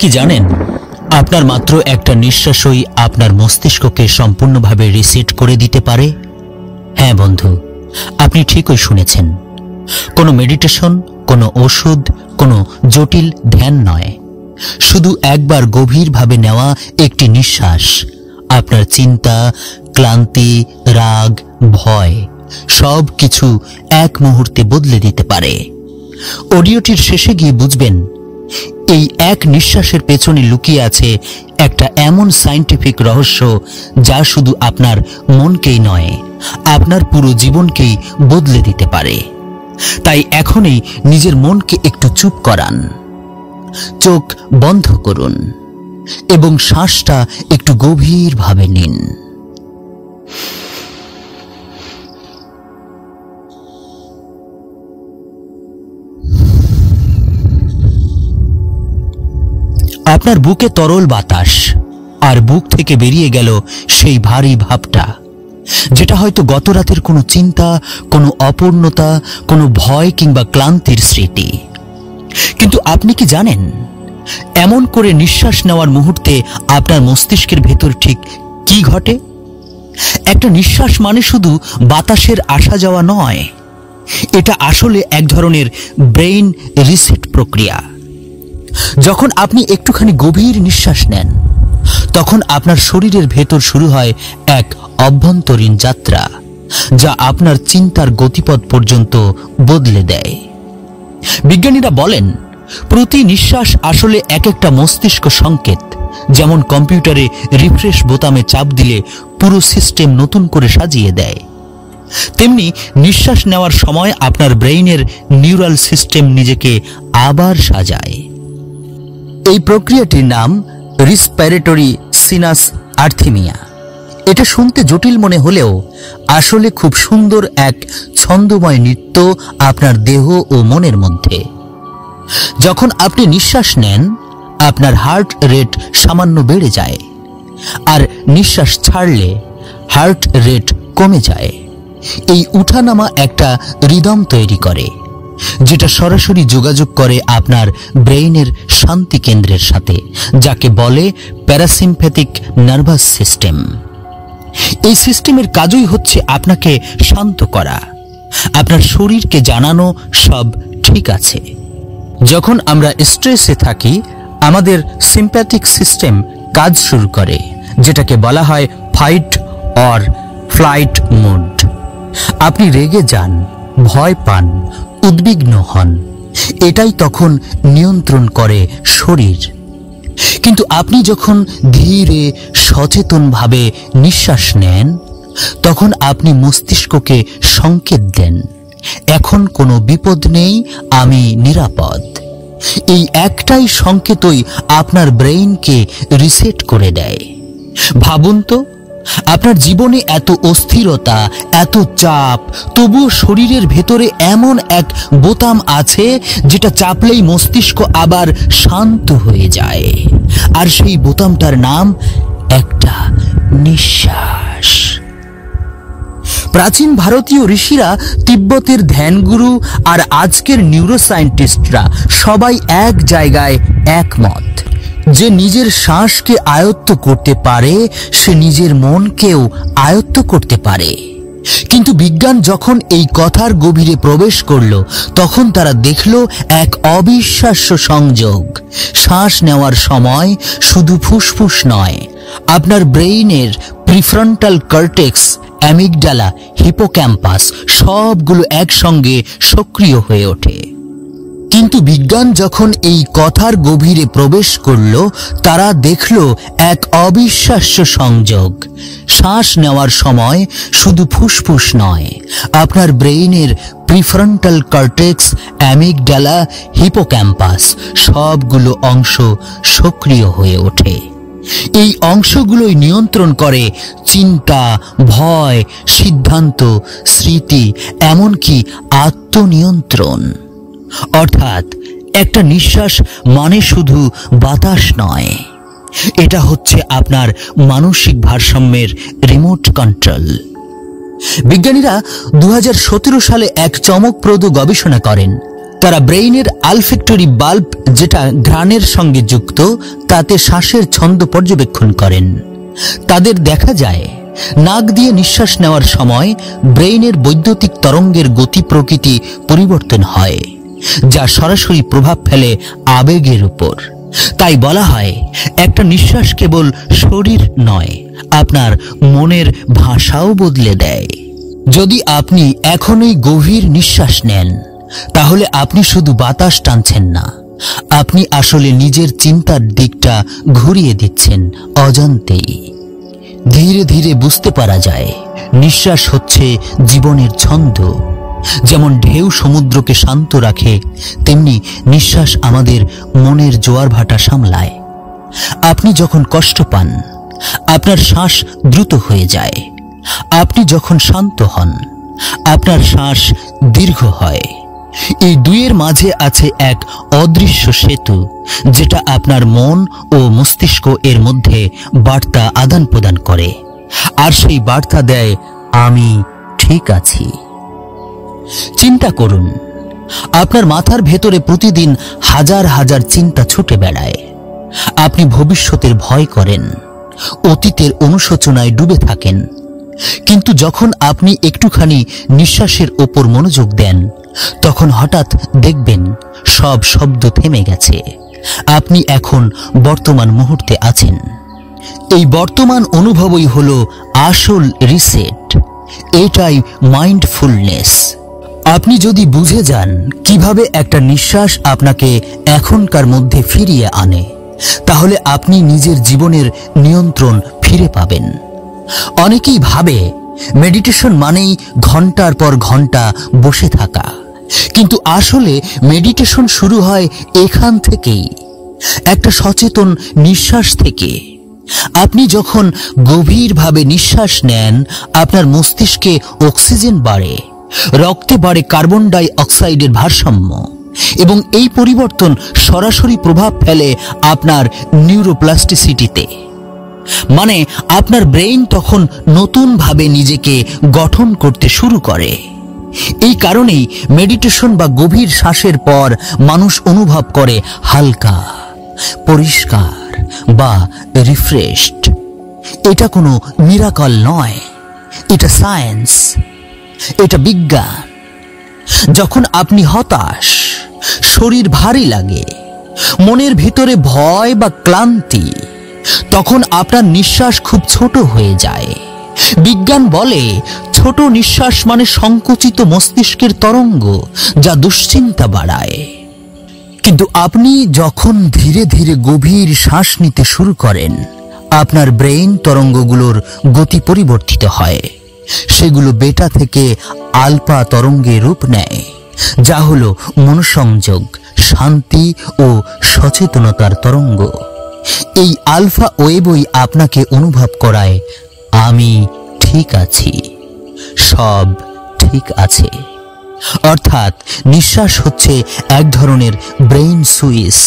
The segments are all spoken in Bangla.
কি জানেন আপনার মাত্র একটা নিঃশ্বাসই আপনার মস্তিষ্ককে সম্পূর্ণভাবে রিসেট করে দিতে পারে? হ্যাঁ বন্ধু, আপনি ঠিকই শুনেছেন। কোনো মেডিটেশন, কোনো ওষুধ, কোনো জটিল ধ্যান নয়, শুধু একবার গভীরভাবে নেওয়া একটি নিঃশ্বাস আপনার চিন্তা, ক্লান্তি, রাগ, ভয় সব কিছু এক মুহূর্তে বদলে দিতে পারে। অডিওটির শেষে গিয়ে বুঝবেন এই এক নিঃশ্বাসের পেছনে লুকিয়ে আছে একটা এমন সায়েন্টিফিক রহস্য যা শুধু আপনার মনকেই নয়, আপনার পুরো জীবনকেই বদলে দিতে পারে। তাই এখনই নিজের মনকে একটু চুপ করান, চোখ বন্ধ করুন এবং শ্বাসটা একটু গভীরভাবে নিন। আপনার বুকে তরল বাতাস, আর বুক থেকে বেরিয়ে গেল সেই ভারী ভাবটা, যেটা হয়তো গত রাতের কোনো চিন্তা, কোনো অপূর্ণতা, কোনো ভয় কিংবা ক্লান্তির স্মৃতি। কিন্তু আপনি কি জানেন, এমন করে নিঃশ্বাস নেওয়ার মুহূর্তে আপনার মস্তিষ্কের ভেতর ঠিক কি ঘটে? একটা নিঃশ্বাস মানে শুধু বাতাসের আসা যাওয়া নয়, এটা আসলে এক ধরনের ব্রেইন রিসেট প্রক্রিয়া। যখন আপনি একটুখানি গভীর নিঃশ্বাস নেন, তখন আপনার শরীরের ভেতর শুরু হয় এক অভ্যন্তরীণ যাত্রা, যা আপনার চিন্তার গতিপথ পর্যন্ত বদলে দেয়। বিজ্ঞানীরা বলেন, প্রতি নিঃশ্বাস আসলে এক একটা মস্তিষ্ক সংকেত। যেমন কম্পিউটারে রিফ্রেশ বোতামে চাপ দিলে পুরো সিস্টেম নতুন করে সাজিয়ে দেয়, তেমনি নিঃশ্বাস নেওয়ার সময় আপনার ব্রেইনের নিউরাল সিস্টেম নিজেকে আবার সাজায়। এই প্রক্রিয়াটির নাম রেসপিরেটরি সিনাস আর্থিমিয়া। এটা শুনতে জটিল মনে হলেও আসলে খুব সুন্দর এক ছন্দময় নৃত্য আপনার দেহ ও মনের মধ্যে। যখন আপনি নিঃশ্বাস নেন, আপনার হার্ট রেট সামান্য বেড়ে যায়, আর নিঃশ্বাস ছাড়লে হার্ট রেট কমে যায়। এই উঠানামা একটা রিদম তৈরি করে, যেটা সরাসরি যোগাযোগ করে আপনার ব্রেইনের শান্তি কেন্দ্রের সাথে, যাকে বলে প্যারাসিম্প্যাথিক নার্ভাস সিস্টেম। এই সিস্টেমের কাজই হচ্ছে আপনাকে শান্ত করা, আপনার শরীরকে জানানো সব ঠিক আছে। যখন আমরা স্ট্রেসে থাকি, আমাদের সিম্প্যাথিক সিস্টেম কাজ শুরু করে, যেটাকে বলা হয় ফাইট অর ফ্লাইট মোড। আপনি রেগে যান, ভয় পান, উদ্বিগ্ন হন, এটাই তখন নিয়ন্ত্রণ করে শরীর। কিন্তু আপনি যখন ধীরে সচেতনভাবে নিঃশ্বাস নেন, তখন আপনি মস্তিষ্ককে সংকেত দেন, এখন কোনো বিপদ নেই, আমি নিরাপদ। এই একটাই সংকেতই আপনার ব্রেইনকে রিসেট করে দেয়। ভাবুন তো, আপনার জীবনে এত অস্থিরতা, এত চাপ, তবুও শরীরের ভেতরে এমন এক বোতাম আছে যেটা চাপলেই মস্তিষ্ক আবার শান্ত হয়ে যায়, আর সেই বোতামটার নাম একটা নিঃশ্বাস। প্রাচীন ভারতীয় ঋষিরা, তিব্বতের ধ্যানগুরু আর আজকের নিউরোসায়েন্টিস্টরা সবাই এক জায়গায় একমত যে নিজের শ্বাসকে আয়ত্ত করতে পারে, সে নিজের মনকেও আয়ত্ত করতে পারে। কিন্তু বিজ্ঞান যখন এই কথার গভীরে প্রবেশ করল, তখন তারা দেখল এক অবিশ্বাস্য সংযোগ। শ্বাস নেওয়ার সময় শুধু ফুসফুস নয়, আপনার ব্রেইনের প্রিফ্রন্টাল কর্টেক্স, অ্যামিগডালা, হিপোক্যাম্পাস সবগুলো একসঙ্গে সক্রিয় হয়ে ওঠে। কিন্তু বিজ্ঞান যখন এই কথার গভীরে প্রবেশ করল, তারা দেখল এক অবিশ্বাস্য সংযোগ। শ্বাস নেওয়ার সময় শুধু ফুসফুস নয়, আপনার ব্রেইনের প্রিফ্রন্টাল কর্টেক্স, অ্যামিগডালা, হিপোক্যাম্পাস সবগুলো অংশ সক্রিয় হয়ে ওঠে। এই অংশগুলোই নিয়ন্ত্রণ করে চিন্তা, ভয়, সিদ্ধান্ত, স্মৃতি, এমনকি আত্মনিয়ন্ত্রণ। অর্থাৎ একটা নিঃশ্বাস মানে শুধু বাতাস নয়, এটা হচ্ছে আপনার মানসিক ভারসাম্যের রিমোট কন্ট্রোল। বিজ্ঞানীরা 2017 সালে এক চমকপ্রদ গবেষণা করেন, তারা ব্রেইনের আলফ্যাক্টরি বাল্ব, যেটা ঘ্রাণের সঙ্গে যুক্ত, তাতে শ্বাসের ছন্দ পর্যবেক্ষণ করেন। তাদের দেখা যায় নাক দিয়ে নিঃশ্বাস নেওয়ার সময় ব্রেইনের বৈদ্যুতিক তরঙ্গের গতি প্রকৃতি পরিবর্তন হয়, যা সরাসরি প্রভাব ফেলে আবেগের উপর। তাই বলা হয় একটা নিঃশ্বাস কেবল শরীর নয়, আপনার মনের ভাষাও বদলে দেয়। যদি আপনি এখনই গভীর নিঃশ্বাস নেন, তাহলে আপনি শুধু বাতাস টানছেন না, আপনি আসলে নিজের চিন্তার দিকটা ঘুরিয়ে দিচ্ছেন অজান্তেই। ধীরে ধীরে বুঝতে পারা যায় নিঃশ্বাস হচ্ছে জীবনের ছন্দ। যেমন ঢেউ সমুদ্রকে শান্ত রাখে, তেমনি নিঃশ্বাস আমাদের মনের জোয়ার ভাটা সামলায়। আপনি যখন কষ্ট পান, আপনার শ্বাস দ্রুত হয়ে যায়। আপনি যখন শান্ত হন, আপনার শ্বাস দীর্ঘ হয়। এই দুইয়ের মাঝে আছে এক অদৃশ্য সেতু, যেটা আপনার মন ও মস্তিষ্ক এর মধ্যে বার্তা আদান প্রদান করে, আর সেই বার্তা দেয় আমি ঠিক আছি। চিন্তা করুন, আপনার মাথার ভেতরে প্রতিদিন হাজার হাজার চিন্তা ছুটে বেড়ায়। আপনি ভবিষ্যতের ভয় করেন, অতীতের অনুশোচনায় ডুবে থাকেন। কিন্তু যখন আপনি একটুখানি নিঃশ্বাসের ওপর মনোযোগ দেন, তখন হঠাৎ দেখবেন সব শব্দ থেমে গেছে। আপনি এখন বর্তমান মুহূর্তে আছেন। এই বর্তমান অনুভবই হলো আসল রিসেট। এটাই মাইন্ডফুলনেস। আপনি যদি বুঝে যান কিভাবে একটা নিঃশ্বাস আপনাকে এখনকার মধ্যে ফিরিয়ে আনে, তাহলে আপনি নিজের জীবনের নিয়ন্ত্রণ ফিরে পাবেন। অনেকেই ভাবে মেডিটেশন মানেই ঘন্টার পর ঘন্টা বসে থাকা, কিন্তু আসলে মেডিটেশন শুরু হয় এখান থেকেই, একটা সচেতন নিঃশ্বাস থেকে। আপনি যখন গভীরভাবে নিঃশ্বাস নেন, আপনার মস্তিষ্কে অক্সিজেন বাড়ে, রক্তে বাড়ে কার্বন ডাই অক্সাইডের ভারসাম্য, এবং এই পরিবর্তন সরাসরি প্রভাব ফেলে আপনার নিউরোপ্লাস্টিসিটিতে। মানে আপনার ব্রেইন তখন নতুনভাবে নিজেকে গঠন করতে শুরু করে। এই কারণেই মেডিটেশন বা গভীর শ্বাসের পর মানুষ অনুভব করে হালকা, পরিষ্কার বা রিফ্রেশড। এটা কোনো মিরাকল নয়, এটা সায়েন্স, এটা বিজ্ঞান। যখন আপনি হতাশ, শরীর ভারী লাগে, মনের ভিতরে ভয় বা ক্লান্তি, তখন আপনার নিঃশ্বাস খুব ছোট হয়ে যায়। বিজ্ঞান বলে ছোট নিঃশ্বাস মানে সংকুচিত মস্তিষ্কের তরঙ্গ, যা দুশ্চিন্তা বাড়ায়। কিন্তু আপনি যখন ধীরে ধীরে গভীর শ্বাস নিতে শুরু করেন, আপনার ব্রেইন তরঙ্গগুলোর গতি পরিবর্তিত হয়। সেগুলো বেটা থেকে আলফা তরঙ্গে রূপ নেয়, যা হলো মনোসংযোগ, শান্তি ও সচেতনতার তরঙ্গ। এই আলফা ওয়েবই আপনাকে অনুভব করায় আমি ঠিক আছি, সব ঠিক আছে। অর্থাৎ নিঃশ্বাস হচ্ছে এক ধরনের ব্রেইন সুইচ।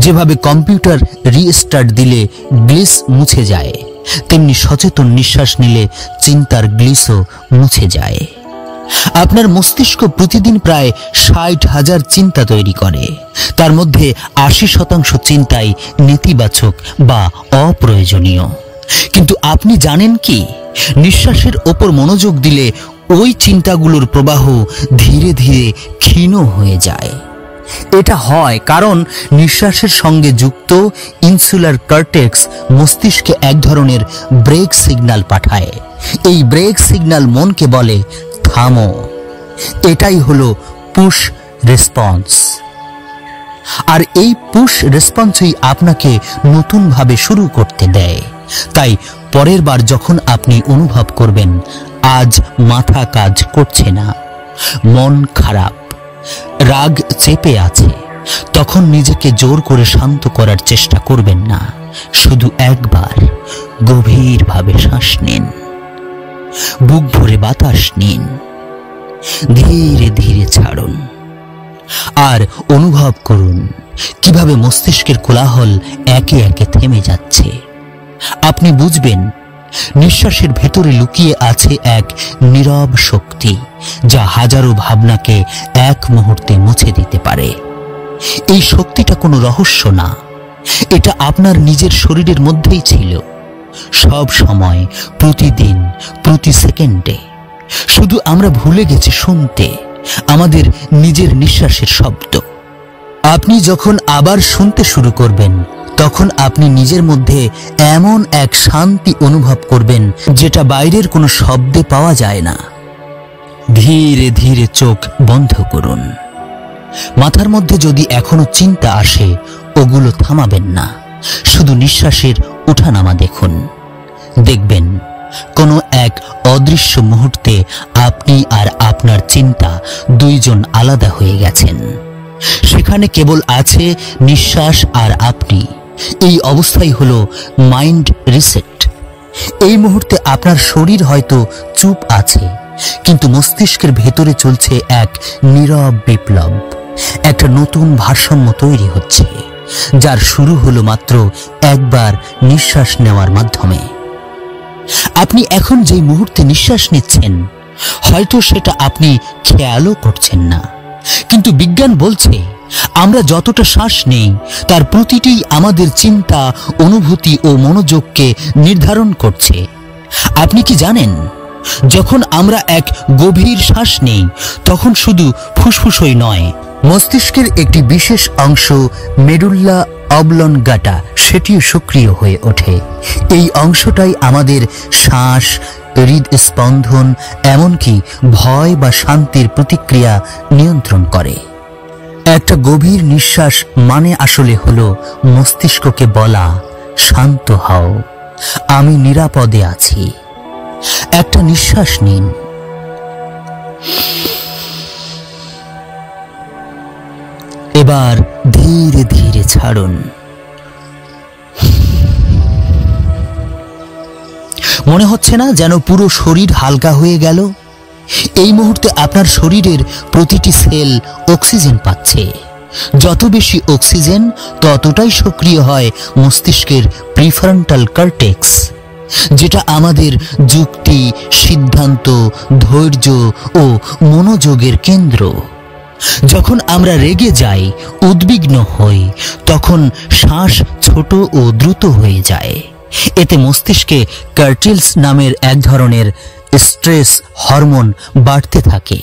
যেভাবে কম্পিউটার রিস্টার্ট দিলে গ্লিচ মুছে যায়, তেমনি সচেতন নিঃশ্বাস নিলে চিন্তার গ্লিচও মুছে যায়। আপনার মস্তিষ্ক প্রতিদিন প্রায় 60,000 চিন্তা তৈরি করে। তার মধ্যে 80% চিন্তাই নেতিবাচক বা অপ্রয়োজনীয়। কিন্তু আপনি জানেন কি, নিঃশ্বাসের ওপর মনোযোগ দিলে ওই চিন্তাগুলোর প্রবাহ ধীরে ধীরে ক্ষীণ হয়ে যায়। এটা হয় কারণ নিঃশ্বাসের সঙ্গে যুক্ত ইনসুলার কর্টেক্স মস্তিষ্কে এক ধরনের ব্রেক সিগন্যাল পাঠায়। এই ব্রেক সিগন্যাল মনকে বলে থামো। এটাই হলো পুশ রেসপন্স। আর এই পুশ রেসপন্সই আপনাকে নতুনভাবে শুরু করতে দেয়। তাই পরের বার যখন আপনি অনুভব করবেন আজ মাথা কাজ করছে না, মন খারাপ, রাগ চেপে আছে, তখন নিজেকে জোর করে শান্ত করার চেষ্টা করবেন না। শুধু একবার গভীরভাবে শ্বাস নিন, বুক ভরে বাতাস নিন, ধীরে ধীরে ছাড়ুন, আর অনুভব করুন কিভাবে মস্তিষ্কের কোলাহল একে একে থেমে যাচ্ছে। আপনি বুঝবেন নিঃশ্বাসের ভেতরে লুকিয়ে আছে এক নীরব শক্তি, যা হাজারো ভাবনাকে এক মুহূর্তে মুছে দিতে পারে। এই শক্তিটা কোনো রহস্য না, এটা আপনার নিজের শরীরের মধ্যেই ছিল, সব সময়, প্রতিদিন, প্রতি সেকেন্ডে। শুধু আমরা ভুলে গেছি শুনতে আমাদের নিজের নিঃশ্বাসের শব্দ। আপনি যখন আবার শুনতে শুরু করবেন, তখন আপনি নিজের মধ্যে এমন এক শান্তি অনুভব করবেন যেটা বাইরের কোনো শব্দে পাওয়া যায় না। ধীরে ধীরে চোখ বন্ধ করুন। মাথার মধ্যে যদি এখনো চিন্তা আসে, ওগুলো থামাবেন না, শুধু নিঃশ্বাসের ওঠানামা দেখুন। দেখবেন কোনো এক অদৃশ্য মুহূর্তে আপনি আর আপনার চিন্তা দুইজন আলাদা হয়ে গেছেন। সেখানে কেবল আছে নিঃশ্বাস আর আপনি। এই অবস্থাই হলো মাইন্ড রিসেট। এই মুহূর্তে আপনার শরীর হয়তো চুপ আছে, কিন্তু মস্তিষ্কের ভেতরে চলছে এক নীরব বিপ্লব। একটা নতুন ভারসাম্য তৈরি হচ্ছে, যার শুরু হলো মাত্র একবার নিঃশ্বাস নেওয়ার মাধ্যমে। আপনি এখন যে মুহূর্তে নিঃশ্বাস নিচ্ছেন, হয়তো সেটা আপনি খেয়ালও করছেন না, কিন্তু বিজ্ঞান বলছে আমরা যতটা শ্বাস নেই তার প্রতিটি আমাদের চিন্তা, অনুভূতি ও মনোযোগকে নির্ধারণ করছে। আপনি কি জানেন, যখন আমরা এক গভীর শ্বাস নেই, তখন শুধু ফুসফুসই নয়, মস্তিষ্কের একটি বিশেষ অংশ মেডুল্লা অবলনগাটা সেটিও সক্রিয় হয়ে ওঠে। এই অংশটাই আমাদের শ্বাস, হৃদস্পন্দন, এমনকি ভয় বা শান্তির প্রতিক্রিয়া নিয়ন্ত্রণ করে। একটা গভীর নিঃশ্বাস মানে আসলে হলো মস্তিষ্ককে বলা, শান্ত হও, আমি নিরাপদে আছি। একটা নিঃশ্বাস নিন। এবার ধীরে ধীরে ছাড়ুন। মনে হচ্ছে না যেন পুরো শরীর হালকা হয়ে গেল? এই মুহূর্তে আপনার শরীরের প্রতিটি সেল অক্সিজেন পাচ্ছে। যত বেশি অক্সিজেন, ততটাই সক্রিয় হয় মস্তিষ্কের প্রিফ্রন্টাল কর্টেক্স, যেটা আমাদের যুক্তি, সিদ্ধান্ত, ধৈর্য ও মনোযোগের কেন্দ্র। যখন আমরা রেগে যাই, উদ্বিগ্ন হই, তখন শ্বাস ছোট ও দ্রুত হয়ে যায়। এতে মস্তিষ্কে কর্টিসল নামের এক ধরনের স্ট্রেস হরমোন বাড়তে থাকে,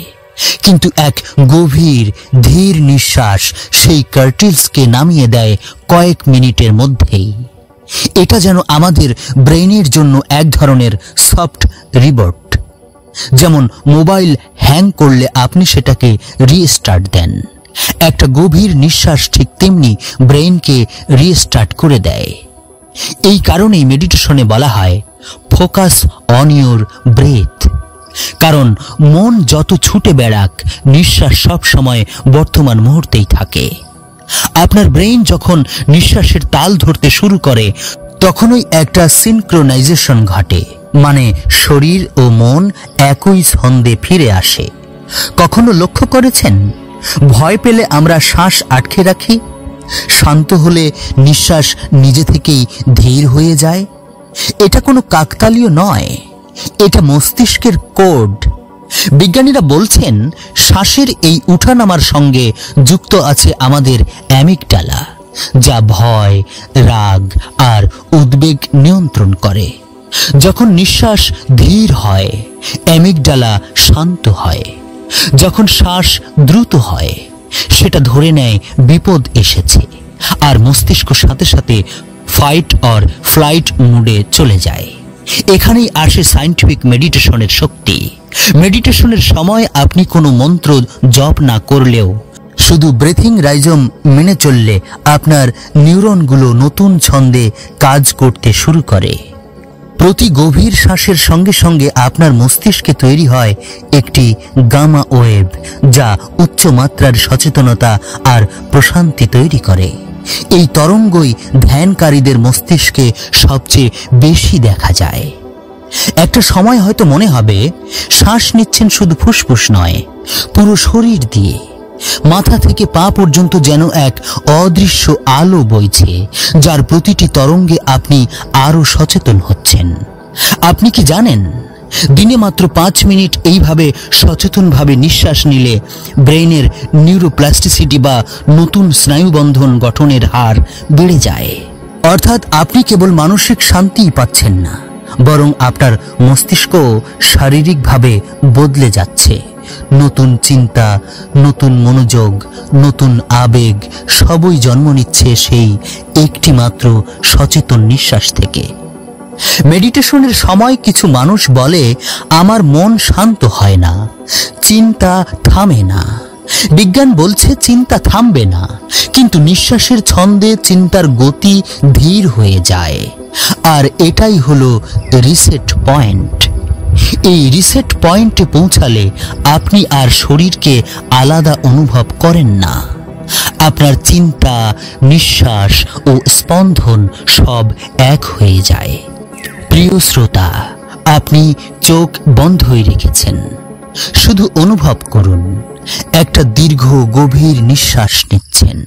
কিন্তু এক গভীর ধীর নিঃশ্বাস সেই কর্টিসলকে নামিয়ে দেয় কয়েক মিনিটের মধ্যেই। এটা যেন আমাদের ব্রেইনের জন্য এক ধরনের সফট রিবোট। যেমন মোবাইল হ্যাং করলে আপনি সেটাকে রিস্টার্ট দেন, একটা গভীর নিঃশ্বাস ঠিক তেমনি ব্রেইনকে রিস্টার্ট করে দেয়। এই কারণেই মেডিটেশনে বলা হয় ফোকাস অন ইউর ব্রেথ, কারণ মন যত ছুটে বেড়াক, নিঃশ্বাস সব সময় বর্তমান মুহূর্তেই থাকে। আপনার ব্রেইন যখন নিঃশ্বাসের তাল ধরতে শুরু করে, তখনই একটা সিনক্রোনাইজেশন ঘটে, মানে শরীর ও মন একই ছন্দে ফিরে আসে। কখনো লক্ষ্য করেছেন, ভয় পেলে আমরা শ্বাস আটকে রাখি, শান্ত হলে নিঃশ্বাস নিজে থেকেই ধীর হয়ে যায়? এটা কোনো কাকতালীয় নয়, এটা মস্তিষ্কের কোড। বিজ্ঞানীরা বলছেন শ্বাসের এই উঠানামার সঙ্গে যুক্ত আছে আমাদের অ্যামিগডালা, যা ভয়, রাগ আর উদ্বেগ নিয়ন্ত্রণ করে। যখন নিঃশ্বাস ধীর হয়, অ্যামিগডালা শান্ত হয়। যখন শ্বাস দ্রুত হয়, সেটা ধরে নেয় বিপদ এসেছে, আর মস্তিষ্ক সাথে সাথে ফাইট অর ফ্লাইট মোডে চলে যায়। এখানেই আসে সায়েন্টিফিক মেডিটেশনের শক্তি। মেডিটেশনের সময় আপনি কোনো মন্ত্র জপ না করলেও, শুধু ব্রেথিং রাইজম মেনে চললে আপনার নিউরনগুলো নতুন ছন্দে কাজ করতে শুরু করে। প্রতি গভীর শ্বাসের সঙ্গে সঙ্গে আপনার মস্তিষ্কে তৈরি হয় একটি গামা ওয়েভ, যা উচ্চ মাত্রার সচেতনতা আর প্রশান্তি তৈরি করে। এই তরঙ্গই ধ্যানকারীদের মস্তিষ্কে সবচেয়ে বেশি দেখা যায়। একটা সময় হয়তো মনে হবে শ্বাস নিচ্ছেন শুধু ফুসফুস নয়, পুরো শরীর দিয়ে। মাথা থেকে পা পর্যন্ত যেন এক অদৃশ্য আলো বইছে, যার প্রতিটি তরঙ্গে আপনি আরো সচেতন হচ্ছেন। আপনি কি জানেন, দিনে মাত্র 5 মিনিট এইভাবে সচেতনভাবে নিঃশ্বাস নিলে ব্রেইনের নিউরোপ্লাস্টিসিটি বা নতুন স্নায়ুবন্ধন গঠনের হার বেড়ে যায়। অর্থাৎ আপনি কেবল মানসিক শান্তিই পাচ্ছেন না, বরং আপনার মস্তিষ্কও শারীরিকভাবে বদলে যাচ্ছে। নতুন চিন্তা, নতুন মনোযোগ, নতুন আবেগ সবই জন্ম নিচ্ছে সেই একটি মাত্র সচেতন নিঃশ্বাস থেকে। মেডিটেশনের সময় কিছু মানুষ বলে, আমার মন শান্ত হয় না, চিন্তা থামে না। বিজ্ঞান বলছে চিন্তা থামবে না, কিন্তু নিঃশ্বাসের ছন্দে চিন্তার গতি ধীর হয়ে যায়। আর এটাই হলো রিসেট পয়েন্ট। এই রিসেট পয়েন্টে পৌঁছালে আপনি আর শরীরকে আলাদা অনুভব করেন না। আপনার চিন্তা, নিঃশ্বাস ও স্পন্দন সব এক হয়ে যায়। প্রিয় শ্রোতা, আপনি চোখ বন্ধই রেখেছেন, শুধু অনুভব করুন একটা দীর্ঘ গভীর নিঃশ্বাস নিচ্ছেন,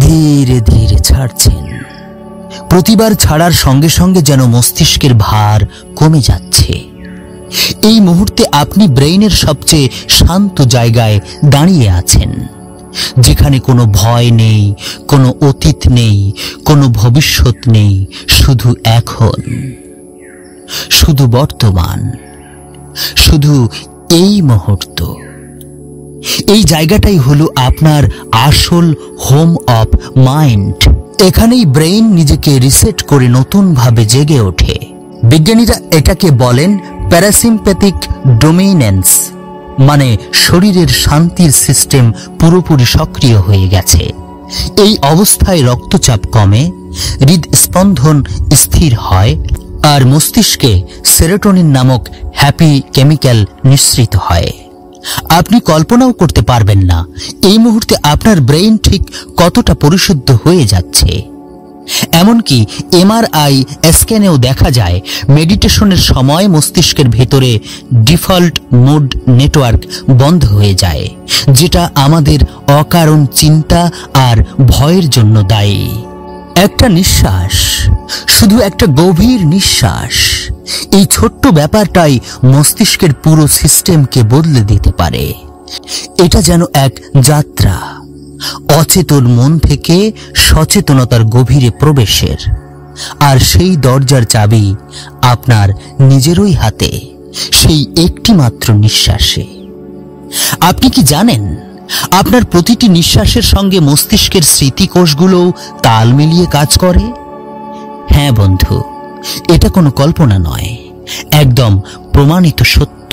ধীরে ধীরে ছাড়ছেন। প্রতিবার ছাড়ার সঙ্গে সঙ্গে যেন মস্তিষ্কের ভার কমে যাচ্ছে। এই মুহূর্তে আপনি ব্রেইনের সবচেয়ে শান্ত জায়গায় দাঁড়িয়ে আছেন, যেখানে কোনো ভয় নেই, কোনো অতীত নেই, কোনো ভবিষ্যৎ নেই, শুধু এখন, শুধু বর্তমান, শুধু এই মুহূর্ত। এই জায়গাটাই হলো আপনার আসল হোম অফ মাইন্ড। এখানেই ব্রেইন নিজেকে রিসেট করে নতুনভাবে জেগে ওঠে। বিজ্ঞানীরা এটাকে বলেন প্যারাসিম্প্যাথিক ডোমিনেন্স, মানে শরীরের শান্তির সিস্টেম পুরোপুরি সক্রিয় হয়ে গেছে। এই অবস্থায় রক্তচাপ কমে, হৃদস্পন্দন স্থির হয়, আর মস্তিষ্কে সেরোটোনিন নামক হ্যাপি কেমিক্যাল নিঃসৃত হয়। আপনি কল্পনাও করতে পারবেন না এই মুহূর্তে আপনার ব্রেইন ঠিক কতটা পরিশুদ্ধ হয়ে যাচ্ছে। এমনকি এমআরআই স্ক্যানেও দেখা যায় মেডিটেশনের সময় মস্তিষ্কের ভেতরে ডিফল্ট মোড নেটওয়ার্ক বন্ধ হয়ে যায়, যেটা আমাদের অকারণ চিন্তা আর ভয়ের জন্য দায়ী। একটা নিঃশ্বাস, শুধু একটা গভীর নিঃশ্বাস, এই ছোট্ট ব্যাপারটাই মস্তিষ্কের পুরো সিস্টেমকে বদলে দিতে পারে। এটা যেন এক যাত্রা, অচেতন মন থেকে সচেতনতার গভীরে প্রবেশের। আর সেই দরজার চাবি আপনার নিজেরই হাতে, সেই একটি মাত্র নিঃশ্বাসে। আপনি কি জানেন, আপনার প্রতিটি নিঃশ্বাসের সঙ্গে মস্তিষ্কের স্মৃতিকোষগুলোও তাল মিলিয়ে কাজ করে? হ্যাঁ বন্ধু, এটা কোনো কল্পনা নয়, একদম প্রমাণিত সত্য।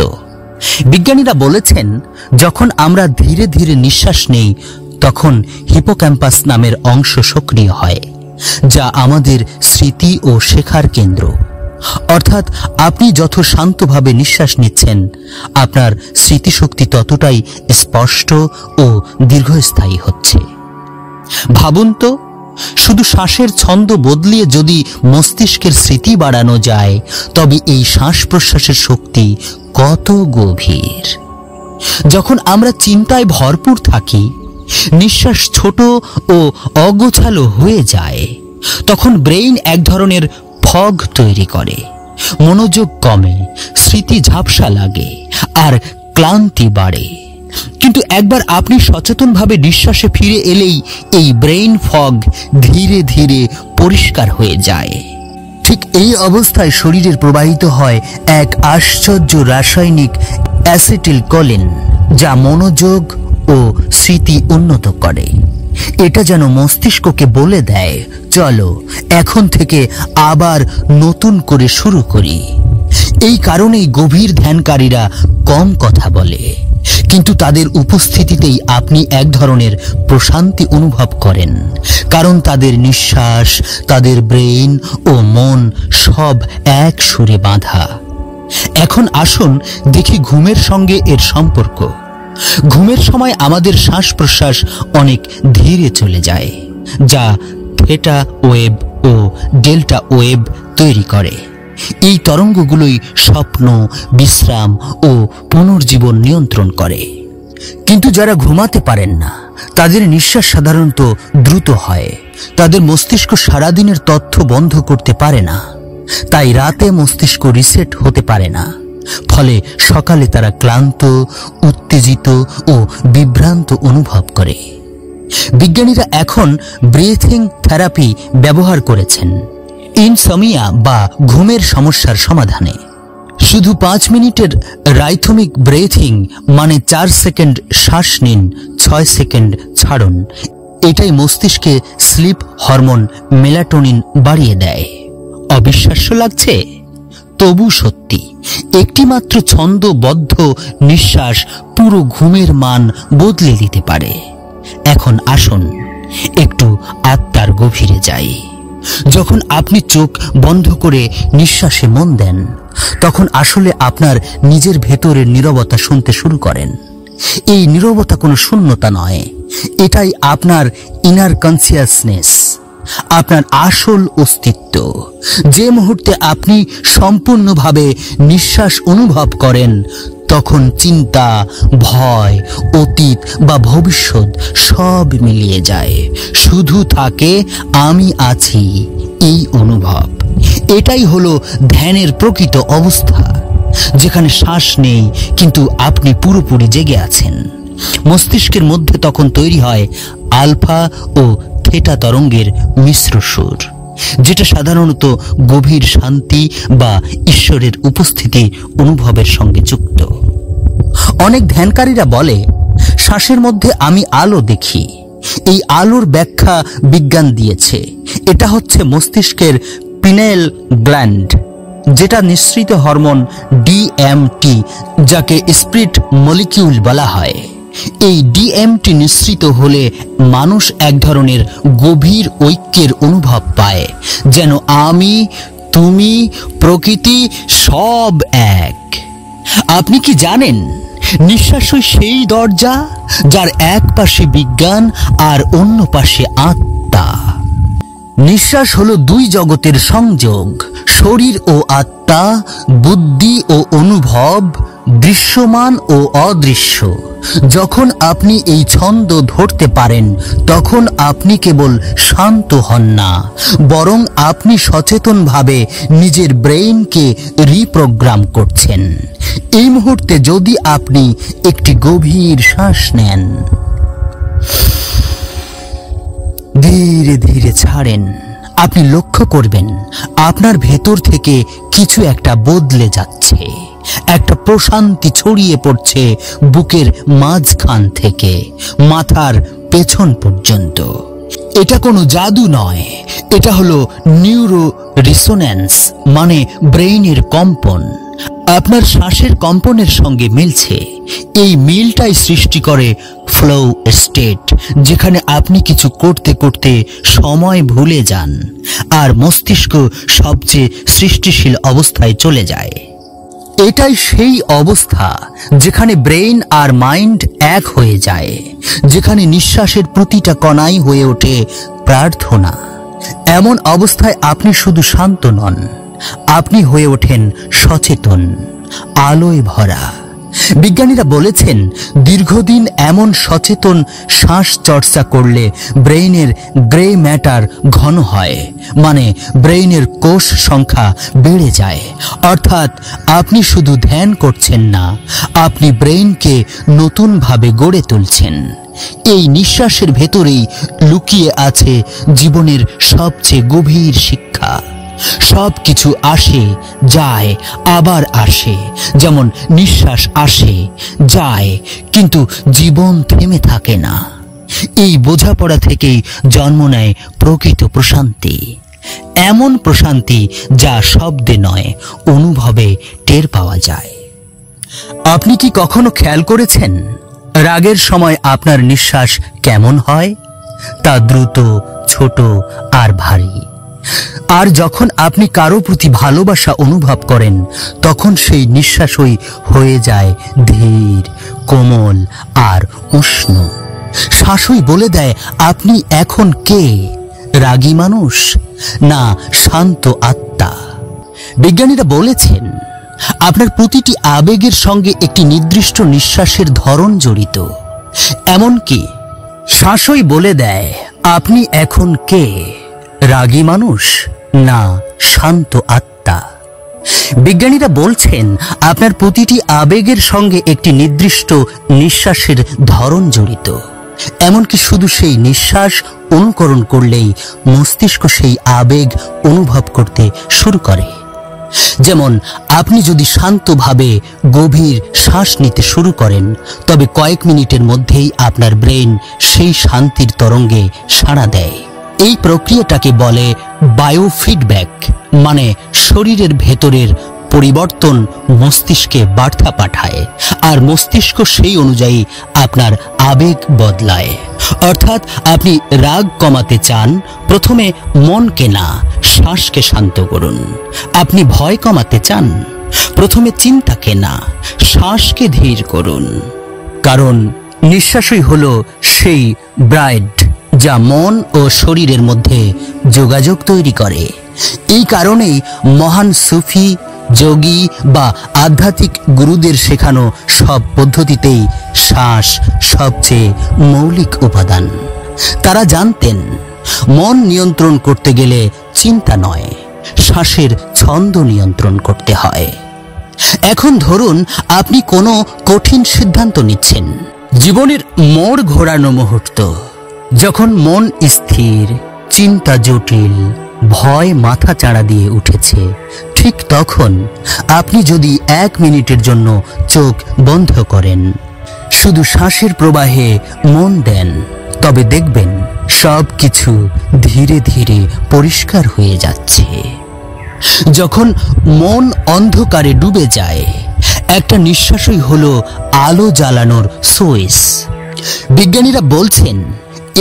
বিজ্ঞানীরা বলেছেন, যখন আমরা ধীরে ধীরে নিঃশ্বাস নেই তখন হিপোক্যাম্পাস নামের অংশ সক্রিয় হয়, যা আমাদের স্মৃতি ও শেখার কেন্দ্র। অর্থাৎ আপনি যত শান্তভাবে নিঃশ্বাস নিচ্ছেন, আপনার স্মৃতিশক্তি ততটাই স্পষ্ট ও দীর্ঘস্থায়ী হচ্ছে। ভাবুন তো, শুধু শ্বাসের ছন্দ বদলিয়ে যদি মস্তিষ্কের স্মৃতি বাড়ানো যায়, তবে এই শ্বাস প্রশ্বাসের শক্তি কত গভীর। যখন আমরা চিন্তায় ভরপুর থাকি, নিঃশ্বাস ছোট ও অগোছালো হয়ে যায়, তখন ব্রেইন এক ধরনের ফগ তৈরি করে, মনোযোগ কমে, স্মৃতি ঝাপসা লাগে আর ক্লান্তি বাড়ে। কিন্তু একবার আপনি সচেতনভাবে নিঃশ্বাসে ফিরে এলেই এই ব্রেইন ফগ ধীরে ধীরে পরিষ্কার হয়ে যায়। ঠিক এই অবস্থায় শরীরের প্রবাহিত হয় এক আশ্চর্য রাসায়নিক অ্যাসিটিলকোলিন, যা মনোযোগ ও স্মৃতি উন্নত করে। এটা যেন মস্তিষ্ককে বলে দেয়, চলো এখন থেকে আবার নতুন করে শুরু করি। এই কারণেই গভীর ধ্যানকারীরা কম কথা বলে, কিন্তু তাদের উপস্থিতিতেই আপনি এক ধরনের প্রশান্তি অনুভব করেন, কারণ তাদের নিঃশ্বাস, তাদের ব্রেইন ও মন সব এক সুরে বাঁধা। এখন আসুন দেখি ঘুমের সঙ্গে এর সম্পর্ক। ঘুমের সময় আমাদের শ্বাস প্রশ্বাস অনেক ধীরে চলে যায়, যা থেটা ওয়েভ ও ডেল্টা ওয়েভ তৈরি করে। এই তরঙ্গগুলোই স্বপ্ন, বিশ্রাম ও পুনর্জীবন নিয়ন্ত্রণ করে। কিন্তু যারা ঘুমাতে পারেন না, তাদের নিঃশ্বাস সাধারণত দ্রুত হয়, তাদের মস্তিষ্ক সারাদিনের তথ্য বন্ধ করতে পারে না, তাই রাতে মস্তিষ্ক রিসেট হতে পারে না। ফলে সকালে তারা ক্লান্ত, উত্তেজিত ও বিভ্রান্ত অনুভব করে। বিজ্ঞানীরা এখন ব্রিথিং থেরাপি ব্যবহার করেছেন ইনসোমিয়া বা ঘুমের সমস্যার সমাধানে। শুধু 5 মিনিটের রাইথমিক ব্রেথিং, মানে 4 সেকেন্ড শ্বাস নিন, 6 সেকেন্ড ছাড়ুন, এটাই মস্তিষ্কে স্লিপ হরমোন মেলাটোনিন বাড়িয়ে দেয়। অবিশ্বাস্য লাগছে? তবু সত্যি। একটি মাত্র ছন্দবদ্ধ নিঃশ্বাস পুরো ঘুমের মান বদলে দিতে পারে। এখন আসুন একটু আত্মার গভীরে যাই। যখন আপনি চোখ বন্ধ করে নিঃশ্বাসে মন দেন, তখন আসলে আপনার নিজের ভেতরের নীরবতা শুনতে শুরু করেন। এই নীরবতা কোনো শূন্যতা নয়, এটাই আপনার ইনার কনসিয়াসনেস, আপনার আসল অস্তিত্ব। যে মুহূর্তে আপনি সম্পূর্ণভাবে নিঃশ্বাস অনুভব করেন, তখন চিন্তা, ভয়, অতীত বা ভবিষ্যৎ সব মিলিয়ে যায়। শুধু থাকে আমি আছি, এই অনুভব। এটাই হলো ধ্যানের প্রকৃত অবস্থা, যেখানে শ্বাস নেই কিন্তু আপনি পুরোপুরি জেগে আছেন। মস্তিষ্কের মধ্যে তখন তৈরি হয় আলফা ও থেটা তরঙ্গের মিশ্র সুর, যেটা সাধারণত গভীর শান্তি বা ঈশ্বরের উপস্থিতি অনুভবের সঙ্গে যুক্ত। অনেক ধ্যানকারীরা বলে, শ্বাসের মধ্যে আমি আলো দেখি। এই আলোর ব্যাখ্যা বিজ্ঞান দিয়েছে। এটা হচ্ছে মস্তিষ্কের পিনেল গ্ল্যান্ড, যেটা নিঃসৃত হরমোন ডিএমটি, যাকে স্পিরিট মলিকিউল বলা হয়। এই ডিএমটি নিঃসৃত হলে মানুষ এক ধরনের গভীর ঐক্যের অনুভব পায়, যেন আমি, তুমি, প্রকৃতি সব এক। আপনি কি জানেন, নিঃশ্বাসই সেই দরজা যার এক পাশে বিজ্ঞান আর অন্য পাশে আত্মা। নিঃশ্বাস হলো দুই জগতের সংযোগ, শরীর ও আত্মা, বুদ্ধি ও অনুভব, দৃশ্যমান ও অদৃশ্য। যখন আপনি এই ছন্দ ধরতে পারেন, তখন আপনি কেবল শান্ত হন না, বরং আপনি সচেতনভাবে নিজের ব্রেইনকে রিপ্রোগ্রাম করছেন। এই মুহূর্তে যদি আপনি একটি গভীর শ্বাস নেন, ধীরে ধীরে ছাড়েন, আপনি লক্ষ্য করবেন আপনার ভেতর থেকে কিছু একটা বদলে যাচ্ছে। একটা প্রশান্তি ছড়িয়ে পড়ছে বুকের মাঝখান থেকে মাথার পেছন পর্যন্ত। এটা কোনো জাদু নয়, এটা হলো নিউরো রিসোন্যান্স, মানে ব্রেইনের কম্পন আপনার শ্বাসের কম্পনের সঙ্গে মিলছে। এই মিলটাই সৃষ্টি করে ফ্লো স্টেট, যেখানে আপনি কিছু করতে করতে সময় ভুলে যান আর মস্তিষ্ক সবচেয়ে সৃষ্টিশীল অবস্থায় চলে যায়। এটাই সেই অবস্থা যেখানে ব্রেইন আর মাইন্ড এক হয়ে যায়, যেখানে নিঃশ্বাসের প্রতিটা কণাই হয়ে ওঠে প্রার্থনা। এমন অবস্থায় আপনি শুধু শান্ত নন, আপনি হয়ে ওঠেন সচেতন, আলোয় ভরা। বিজ্ঞানীরা বলেছেন, দীর্ঘদিন এমন সচেতন শ্বাস চর্চা করলে ব্রেইনের গ্রে ম্যাটার ঘন হয়, মানে ব্রেইনের কোষ সংখ্যা বেড়ে যায়। অর্থাৎ আপনি শুধু ধ্যান করছেন না, আপনি ব্রেইনকে নতুনভাবে গড়ে তুলছেন। এই নিঃশ্বাসের ভেতরেই লুকিয়ে আছে জীবনের সবচেয়ে গভীর শিক্ষা। সব কিছু আসে, যায়, আবার আসে। যেমন নিঃশ্বাস আসে, যায়, কিন্তু জীবন থেমে থাকে না। এই বোঝাপড়া থেকেই জন্ম নেয় প্রকৃত প্রশান্তি। এমন প্রশান্তি যা শব্দে নয়, অনুভবে টের পাওয়া যায়। আপনি কি কখনো খেয়াল করেছেন, রাগের সময় আপনার নিঃশ্বাস কেমন হয়? তা দ্রুত, ছোট আর ভারী। আর যখন আপনি কারো প্রতি ভালোবাসা অনুভব করেন, তখন সেই নিঃশ্বাসই হয়ে যায় ধীর, কোমল আর উষ্ণ। শ্বাসই বলে দেয় আপনি এখন কে, রাগী মানুষ না শান্ত আত্মা। বিজ্ঞানীরা বলেছেন, আপনার প্রতিটি আবেগের সঙ্গে একটি নির্দিষ্ট নিঃশ্বাসের ধরন জড়িত। এমনকি শ্বাসই বলে দেয় আপনি এখন কে? রাগী মানুষ না শান্ত আত্মা? বিজ্ঞানীরা বলছেন আপনার প্রতিটি আবেগের সঙ্গে একটি নির্দিষ্ট নিঃশ্বাসের ধরন জড়িত। এমনকি শুধু সেই নিঃশ্বাস অনুকরণ করলেই মস্তিষ্ক সেই আবেগ অনুভব করতে শুরু করে। যেমন আপনি যদি শান্তভাবে গভীর শ্বাস নিতে শুরু করেন, তবে কয়েক মিনিটের মধ্যেই আপনার ব্রেন সেই শান্তির তরঙ্গে সাড়া দেয়। এই প্রক্রিয়াটাকে বলে বায়োফিডব্যাক, মানে শরীরের ভেতরের পরিবর্তন মস্তিষ্কে বার্তা পাঠায়, আর মস্তিষ্ক সেই অনুযায়ী আপনার আবেগ বদলায়। অর্থাৎ আপনি রাগ কমাতে চান, প্রথমে মনকে না শ্বাসকে শান্ত করুন। আপনি ভয় কমাতে চান, প্রথমে চিন্তাকে না শ্বাসকে ধীর করুন। কারণ নিঃশ্বাসই হলো সেই ব্রাইড যা মন ও শরীরের মধ্যে যোগাযোগ তৈরি করে। এই কারণেই মহান সুফি, যোগী বা আধ্যাত্মিক গুরুদের শেখানো সব পদ্ধতিতেই শ্বাস সবচেয়ে মৌলিক উপাদান। তারা জানতেন মন নিয়ন্ত্রণ করতে গেলে চিন্তা নয়, শ্বাসের ছন্দ নিয়ন্ত্রণ করতে হয়। এখন ধরুন আপনি কোনো কঠিন সিদ্ধান্ত নিচ্ছেন, জীবনের মোড় ঘোরানো মুহূর্ত, যখন মন স্থির, চিন্তা জটিল, ভয় মাথা চাড়া দিয়ে উঠেছে। ঠিক তখন আপনি যদি 1 মিনিটের জন্য চোখ বন্ধ করেন, শুধু শ্বাসের প্রবাহে মন দেন, তবে দেখবেন সব কিছু ধীরে ধীরে পরিষ্কার হয়ে যাচ্ছে। যখন মন অন্ধকারে ডুবে যায়, একটা নিঃশ্বাসই হলো আলো জ্বালানোর সুইচ। বিজ্ঞানীরা বলছেন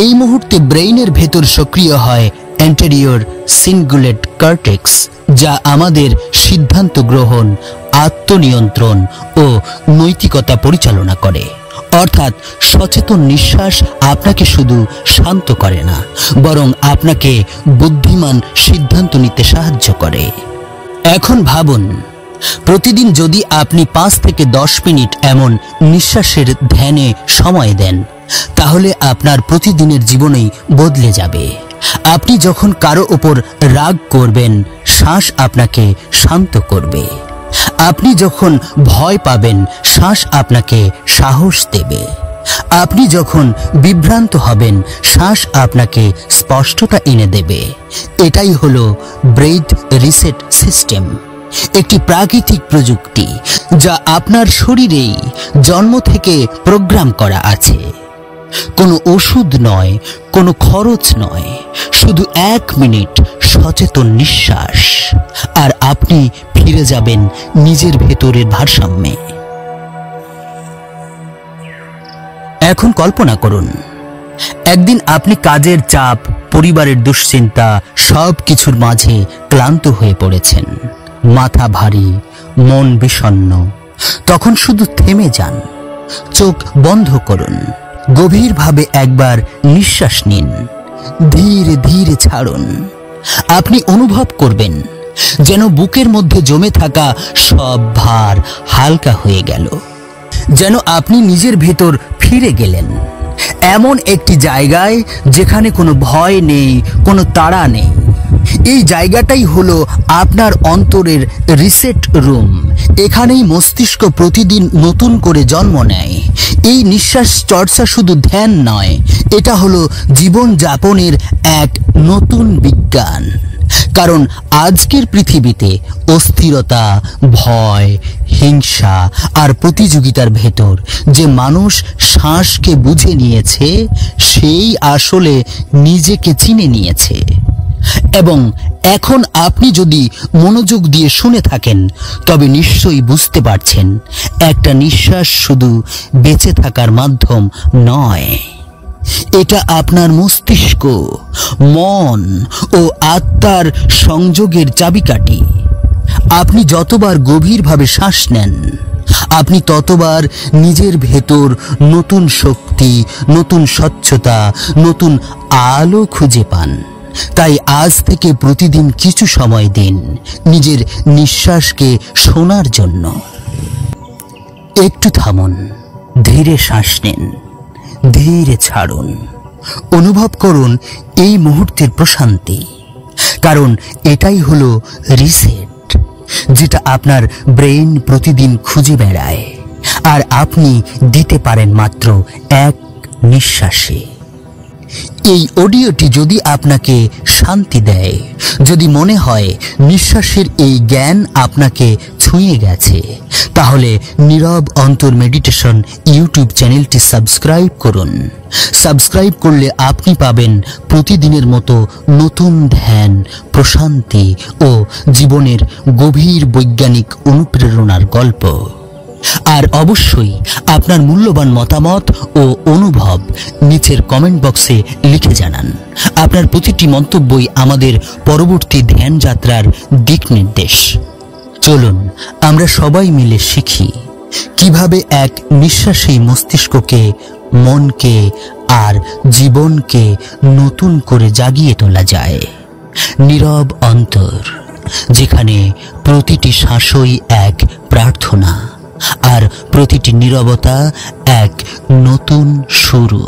এই মুহূর্তে ব্রেইনের ভেতর সক্রিয় হয় অ্যান্টেরিয়র সিনগুলেট কর্টেক্স, যা আমাদের সিদ্ধান্ত গ্রহণ, আত্মনিয়ন্ত্রণ ও নৈতিকতা পরিচালনা করে। অর্থাৎ সচেতন নিঃশ্বাস আপনাকে শুধু শান্ত করে না, বরং আপনাকে বুদ্ধিমান সিদ্ধান্ত নিতে সাহায্য করে। এখন ভাবুন, প্রতিদিন যদি আপনি 5 থেকে 10 মিনিট এমন নিঃশ্বাসের ধ্যানে সময় দেন, তাহলে আপনার প্রতিদিনের জীবনেই বদলে যাবে। আপনি যখন কারো ওপর রাগ করবেন, শ্বাস আপনাকে শান্ত করবে। আপনি যখন ভয় পাবেন, শ্বাস আপনাকে সাহস দেবে। আপনি যখন বিভ্রান্ত হবেন, শ্বাস আপনাকে স্পষ্টতা এনে দেবে। এটাই হলো ব্রেথ রিসেট সিস্টেম, একটি প্রাকৃতিক প্রযুক্তি যা আপনার শরীরেই জন্ম থেকে প্রোগ্রাম করা আছে। কোনো ওষুধ নয়, কোনো খরচ নয়, শুধু 1 মিনিট সচেতন নিঃশ্বাস, আর আপনি ফিরে যাবেন নিজের ভেতরের ভারসাম্যে। এখন কল্পনা করুন, একদিন আপনি কাজের চাপ, পরিবারের দুশ্চিন্তা, সব কিছুর মাঝে ক্লান্ত হয়ে পড়েছেন, মাথা ভারী, মন বিষণ্ণ। তখন শুধু থেমে যান, চোখ বন্ধ করুন, গভীরভাবে একবার নিঃশ্বাস নিন, ধীরে ধীরে ছাড়ুন। আপনি অনুভব করবেন যেন বুকের মধ্যে জমে থাকা সব ভার হালকা হয়ে গেল, যেন আপনি নিজের ভেতর ফিরে গেলেন, এমন একটি জায়গায় যেখানে কোনো ভয় নেই, কোনো তাড়া নেই। এই জায়গাটাই হলো আপনার অন্তরের রিসেট রুম। এখানেই মস্তিষ্ক প্রতিদিন নতুন করে জন্ম নেয়। এই নিঃশ্বাস চর্চা শুধু ধ্যান নয়, এটা হলো জীবন যাপনের এক নতুন বিজ্ঞান। কারণ আজকের পৃথিবীতে অস্থিরতা, ভয়, হিংসা আর প্রতিযোগিতার ভেতর যে মানুষ শ্বাসকে বুঝে নিয়েছে, সেই আসলে নিজেকে চিনে নিয়েছে। এবং এখন আপনি যদি মনোযোগ দিয়ে শুনে থাকেন, তবে নিশ্চয়ই বুঝতে পারছেন একটা নিঃশ্বাস শুধু বেঁচে থাকার মাধ্যম নয়, এটা আপনার মস্তিষ্ক, মন ও আত্মার সংযোগের চাবিকাঠি। আপনি যতবার গভীরভাবে শ্বাস নেন, আপনি ততবার নিজের ভেতর নতুন শক্তি, নতুন স্বচ্ছতা, নতুন আলো খুঁজে পান। তাই আজ থেকে প্রতিদিন কিছু সময় দিন নিজের নিঃশ্বাসকে শোনার জন্য। একটু থামুন, ধীরে শ্বাস নিন, ধীরে ছাড়ুন, অনুভব করুন এই মুহূর্তের প্রশান্তি, কারণ এটাই হলো রিসেট, যেটা আপনার ব্রেন প্রতিদিন খুঁজে বেড়ায়, আর আপনি দিতে পারেন মাত্র এক নিঃশ্বাসে। এই অডিওটি যদি আপনাকে শান্তি দেয়, যদি মনে হয় নিঃশ্বাসের এই জ্ঞান আপনাকে ছুঁয়ে গেছে, তাহলে নীরব অন্তর মেডিটেশন ইউটিউব চ্যানেলটি সাবস্ক্রাইব করুন। সাবস্ক্রাইব করলে আপনি পাবেন প্রতিদিনের মতো নতুন ধ্যান, প্রশান্তি ও জীবনের গভীর বৈজ্ঞানিক অনুপ্রেরণার গল্প। আর অবশ্যই আপনার মূল্যবান মতামত ও অনুভব নিচের কমেন্ট বক্সে লিখে জানান। আপনার প্রতিটি মন্তব্যই আমাদের পরবর্তী ধ্যান যাত্রার দিক নির্দেশ। চলুন আমরা সবাই মিলে শিখি কিভাবে এক নিঃশ্বাসেই মস্তিষ্ককে, মনকে আর জীবনকে নতুন করে জাগিয়ে তোলা যায়। নীরব অন্তর, যেখানে প্রতিটি শ্বাসই এক প্রার্থনা আর প্রতিটি নীরবতা এক নতুন শুরু।